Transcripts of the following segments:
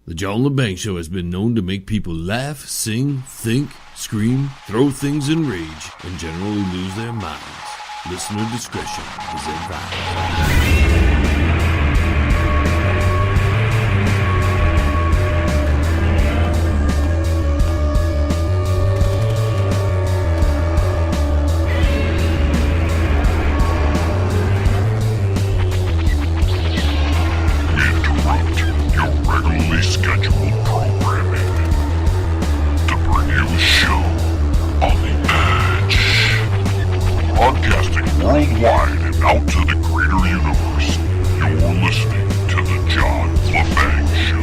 The John LeBang Show has been known to make people laugh, sing, think, scream, throw things in rage, and generally lose their minds. Listener discretion is advised. Scheduled programming to bring you a show on the edge, broadcasting worldwide and out to the greater universe. You're listening to the John LeBang Show.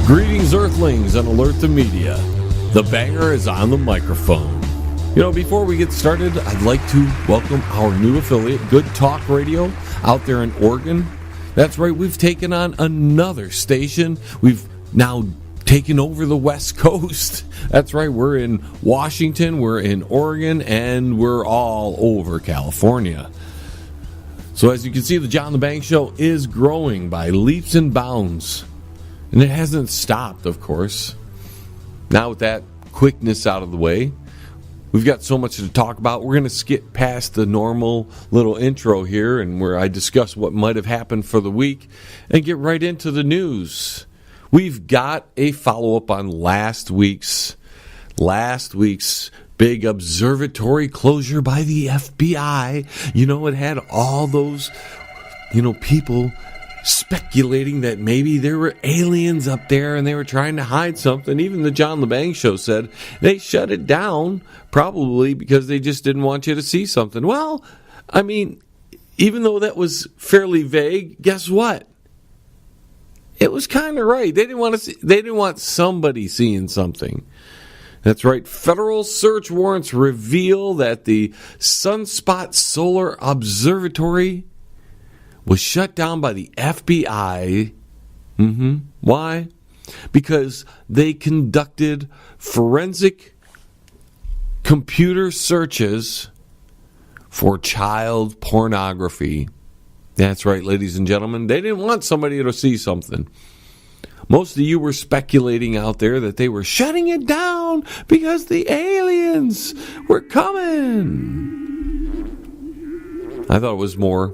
Greetings, Earthlings, and alert the media. The banger is on the microphone. Before we get started, I'd like to welcome our new affiliate, Good Talk Radio, out there in Oregon. That's right, we've taken on another station. We've now taken over the West Coast. That's right, we're in Washington, we're in Oregon, and we're all over California. So as you can see, the John LeBang Show is growing by leaps and bounds. And it hasn't stopped, of course. Now with that quickness out of the way, we've got so much to talk about. We're going to skip past the normal little intro here and where I discuss what might have happened for the week and get right into the news. We've got a follow-up on last week's big observatory closure by the FBI. It had all those, people speculating that maybe there were aliens up there and they were trying to hide something. Even the John LeBang Show said they shut it down probably because they just didn't want you to see something. Well, even though that was fairly vague, guess what? It was kind of right. They didn't want somebody seeing something. That's right. Federal search warrants reveal that the Sunspot Solar Observatory was shut down by the FBI. Why? Because they conducted forensic computer searches for child pornography. That's right, ladies and gentlemen. They didn't want somebody to see something. Most of you were speculating out there that they were shutting it down because the aliens were coming. I thought it was more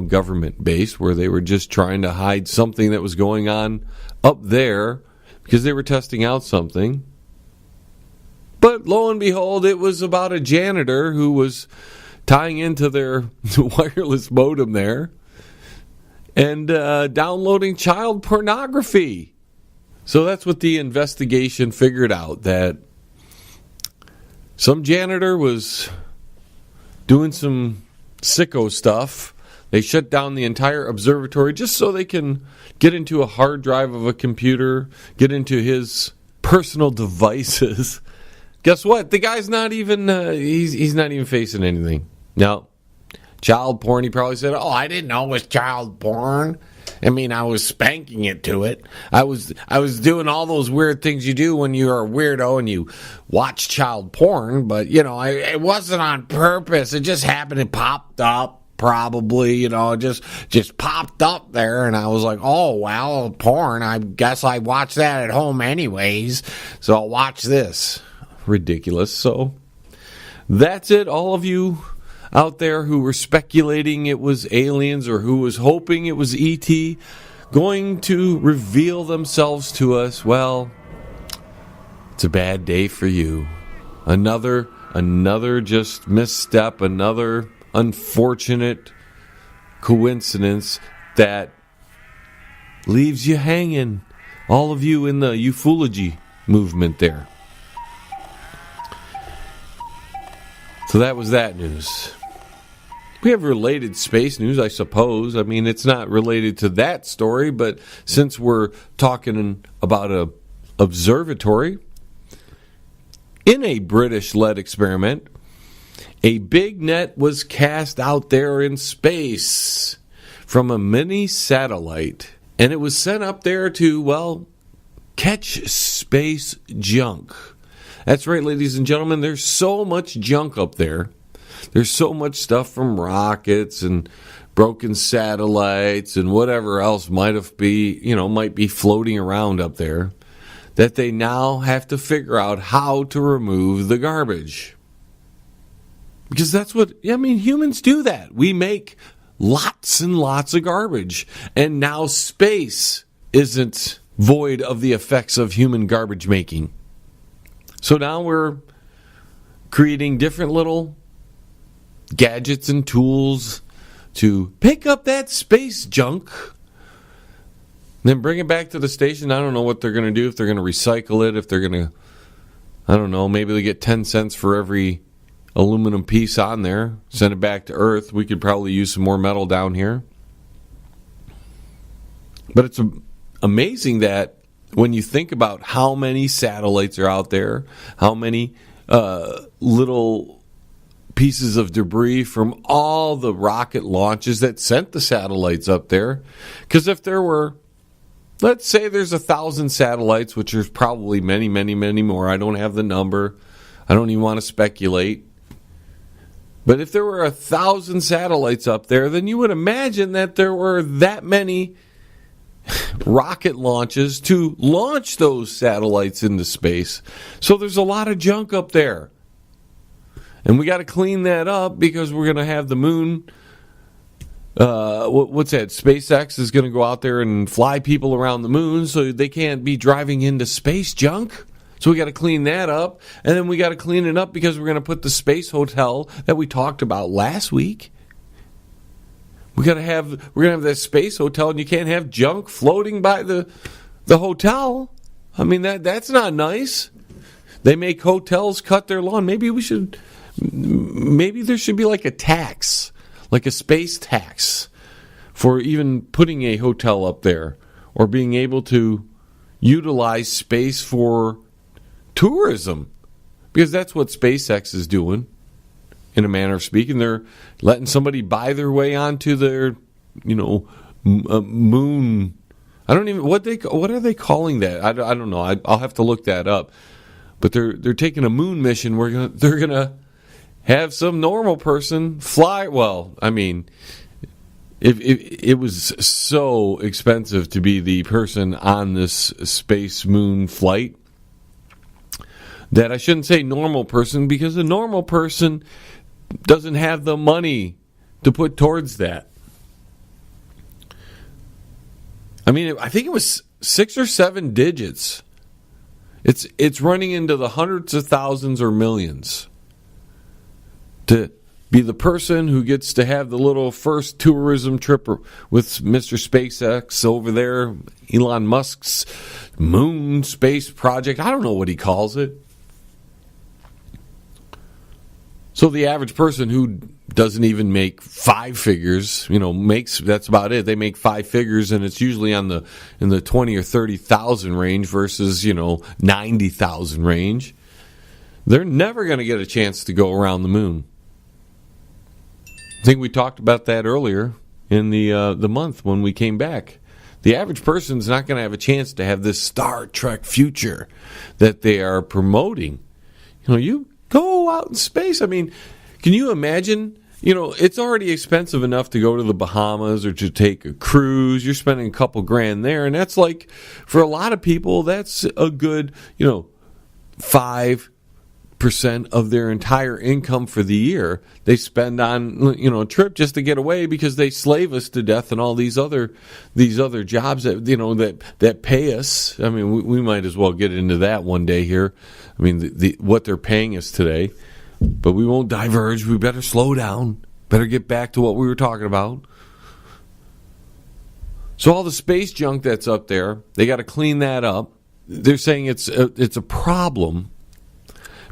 government based, where they were just trying to hide something that was going on up there because they were testing out something. But lo and behold, it was about a janitor who was tying into their wireless modem there and downloading child pornography. So that's what the investigation figured out, that some janitor was doing some sicko stuff. They shut down the entire observatory just so they can get into a hard drive of a computer, get into his personal devices. Guess what? The guy's not even, he's not even facing anything. No. Child porn, he probably said, I didn't know it was child porn. I was spanking it to it. I was doing all those weird things you do when you're a weirdo and you watch child porn, but, it wasn't on purpose. It just happened. It popped up. Probably, just popped up there, and I was like, oh, well, porn, I guess I watch that at home anyways, so I'll watch this. Ridiculous. So, that's it. All of you out there who were speculating it was aliens or who was hoping it was E.T. going to reveal themselves to us, well, it's a bad day for you. Another just misstep, another unfortunate coincidence that leaves you hanging. All of you in the ufology movement there. So that was that news. We have related space news, I suppose. It's not related to that story, but since we're talking about a observatory, in a British-led experiment, a big net was cast out there in space from a mini satellite, and it was sent up there to, catch space junk. That's right, ladies and gentlemen. There's so much junk up there. There's so much stuff from rockets and broken satellites and whatever else might be floating around up there, that they now have to figure out how to remove the garbage. Because that's what, humans do that. We make lots and lots of garbage. And now space isn't void of the effects of human garbage making. So now we're creating different little gadgets and tools to pick up that space junk, then bring it back to the station. I don't know what they're going to do, if they're going to recycle it, if they're going to, I don't know, maybe they get 10 cents for every aluminum piece on there, send it back to Earth. We could probably use some more metal down here. But it's amazing that when you think about how many satellites are out there, how many little pieces of debris from all the rocket launches that sent the satellites up there. Because if there were, let's say there's 1,000 satellites, which there's probably many, many, many more. I don't have the number. I don't even want to speculate. But if there were 1,000 satellites up there, then you would imagine that there were that many rocket launches to launch those satellites into space. So there's a lot of junk up there. And we got to clean that up because we're going to have the moon. What's that? SpaceX is going to go out there and fly people around the moon, so they can't be driving into space junk. So we got to clean that up. And then we got to clean it up because we're going to put the space hotel that we talked about last week. We're going to have that space hotel, and you can't have junk floating by the hotel. I mean, that's not nice. They make hotels cut their lawn. Maybe there should be like a tax, like a space tax for even putting a hotel up there or being able to utilize space for tourism, because that's what SpaceX is doing, in a manner of speaking. They're letting somebody buy their way onto their, moon. I don't even what are they calling that? I don't know. I'll have to look that up. But they're taking a moon mission. They're gonna have some normal person fly. Well, I mean, if it was so expensive to be the person on this space moon flight, that I shouldn't say normal person, because a normal person doesn't have the money to put towards that. I mean, I think it was 6 or 7 digits. It's running into the hundreds of thousands or millions to be the person who gets to have the little first tourism trip with Mr. SpaceX over there, Elon Musk's moon space project. I don't know what he calls it. So the average person who doesn't even make 5 figures, that's about it. They make 5 figures, and it's usually in the 20 or 30,000 range versus 90,000 range. They're never going to get a chance to go around the moon. I think we talked about that earlier in the month when we came back. The average person's not going to have a chance to have this Star Trek future that they are promoting. You go out in space. I mean, can you imagine? It's already expensive enough to go to the Bahamas or to take a cruise. You're spending a couple grand there, and that's like, for a lot of people, that's a good, 5% of their entire income for the year they spend on, a trip just to get away, because they slave us to death in all these other jobs that that pay us. I mean, we might as well get into that one day here. I mean, what they're paying us today. But we won't diverge. We better slow down. Better get back to what we were talking about. So all the space junk that's up there, they got to clean that up. They're saying it's a problem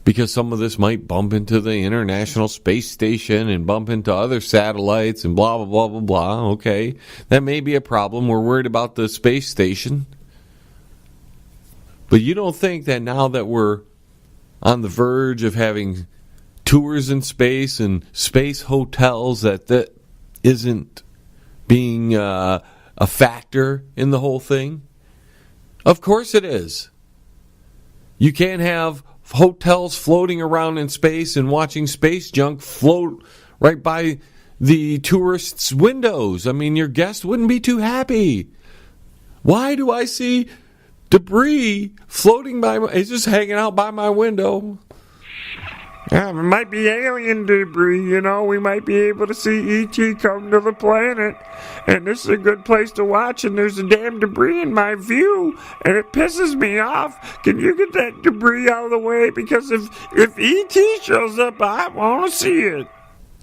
because some of this might bump into the International Space Station and bump into other satellites and blah, blah, blah, blah, blah. Okay, that may be a problem. We're worried about the space station. But you don't think that now that we're on the verge of having tours in space and space hotels, that isn't being a factor in the whole thing? Of course it is. You can't have hotels floating around in space and watching space junk float right by the tourists' windows. I mean, your guest wouldn't be too happy. Why do I see debris floating by it's just hanging out by my window? Yeah, it might be alien debris, we might be able to see E.T. come to the planet, and this is a good place to watch, and there's a damn debris in my view, and it pisses me off. Can you get that debris out of the way? Because if E.T. shows up, I want to see it.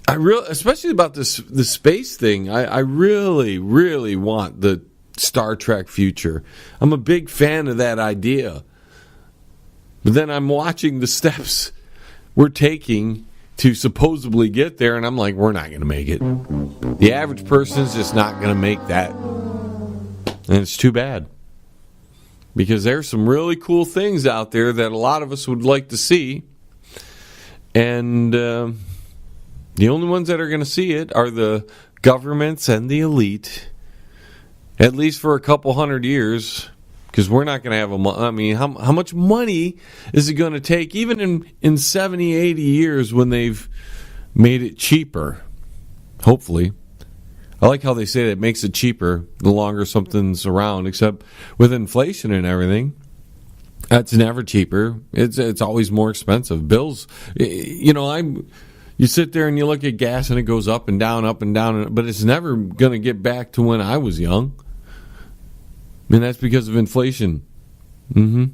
Especially about the space thing, I really, really want the Star Trek future. I'm a big fan of that idea. But then I'm watching the steps we're taking to supposedly get there, and I'm like, we're not going to make it. The average person's just not going to make that. And it's too bad. Because there's some really cool things out there that a lot of us would like to see. And the only ones that are going to see it are the governments and the elite. At least for a couple hundred years. Because we're not going to have how much money is it going to take, even in 70, 80 years when they've made it cheaper? Hopefully. I like how they say that it makes it cheaper the longer something's around, except with inflation and everything. That's never cheaper. It's always more expensive. Bills, you sit there and you look at gas and it goes up and down, but it's never going to get back to when I was young. And that's because of inflation. And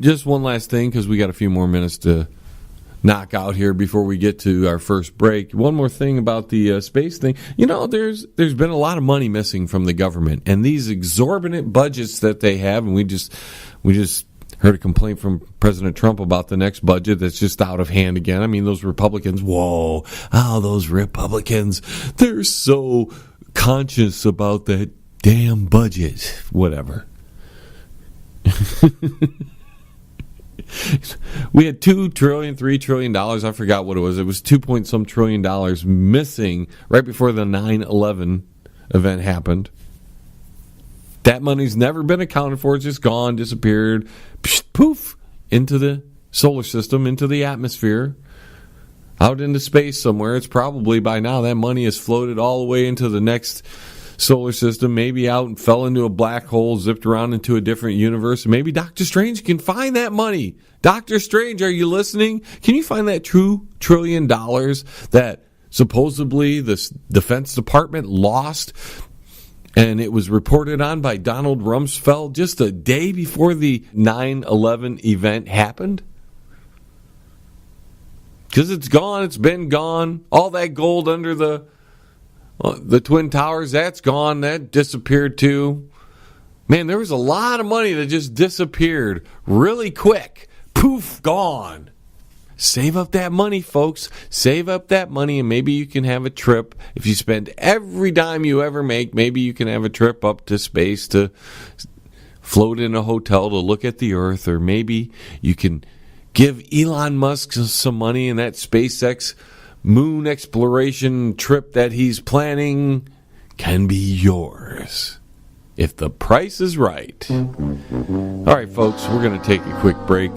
just one last thing, because we got a few more minutes to knock out here before we get to our first break. One more thing about the space thing. There's been a lot of money missing from the government, and these exorbitant budgets that they have, and we just heard a complaint from President Trump about the next budget that's just out of hand again. I mean, those Republicans, those Republicans, they're so conscious about that damn budget. Whatever. We had $2 trillion, $3 trillion. I forgot what it was. It was 2-point-some trillion dollars missing right before the 9/11 event happened. That money's never been accounted for. It's just gone, disappeared, poof, into the solar system, into the atmosphere. Out into space somewhere. It's probably by now that money has floated all the way into the next solar system, maybe out and fell into a black hole, zipped around into a different universe. Maybe Dr. Strange can find that money. Dr. Strange, are you listening? Can you find that $2 trillion that supposedly the Defense Department lost, and it was reported on by Donald Rumsfeld just a day before the 9/11 event happened? Because it's gone. It's been gone. All that gold under the Twin Towers, that's gone. That disappeared too. Man, there was a lot of money that just disappeared really quick. Poof, gone. Save up that money, folks. Save up that money, and maybe you can have a trip. If you spend every dime you ever make, maybe you can have a trip up to space to float in a hotel to look at the Earth, or maybe you can give Elon Musk some money in that SpaceX moon exploration trip that he's planning can be yours if the price is right. All right, folks, we're going to take a quick break.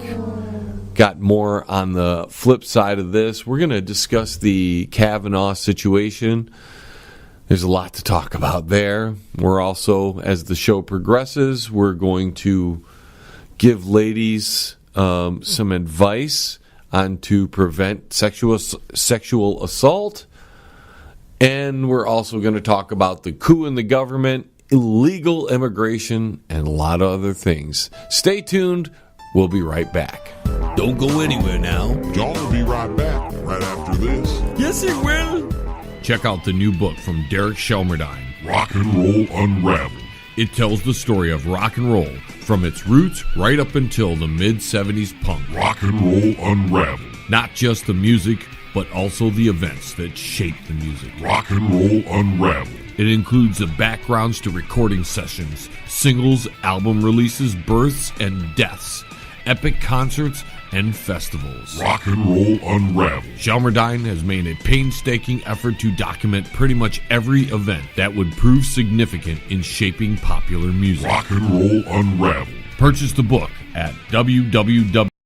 Got more on the flip side of this. We're going to discuss the Kavanaugh situation. There's a lot to talk about there. We're also, as the show progresses, we're going to give ladies some advice on to prevent sexual assault. And we're also going to talk about the coup in the government, illegal immigration, and a lot of other things. Stay tuned. We'll be right back. Don't go anywhere now. John will be right back right after this. Yes, he will. Check out the new book from Derek Shelmerdine, Rock and Roll Unraveled. It tells the story of rock and roll from its roots right up until the mid-'70s punk. Rock and Roll Unraveled. Not just the music, but also the events that shaped the music. Rock and Roll Unraveled. It includes the backgrounds to recording sessions, singles, album releases, births and deaths, epic concerts, and festivals. Rock and Roll Unraveled. Shelmerdine has made a painstaking effort to document pretty much every event that would prove significant in shaping popular music. Rock and Roll Unraveled. Purchase the book at www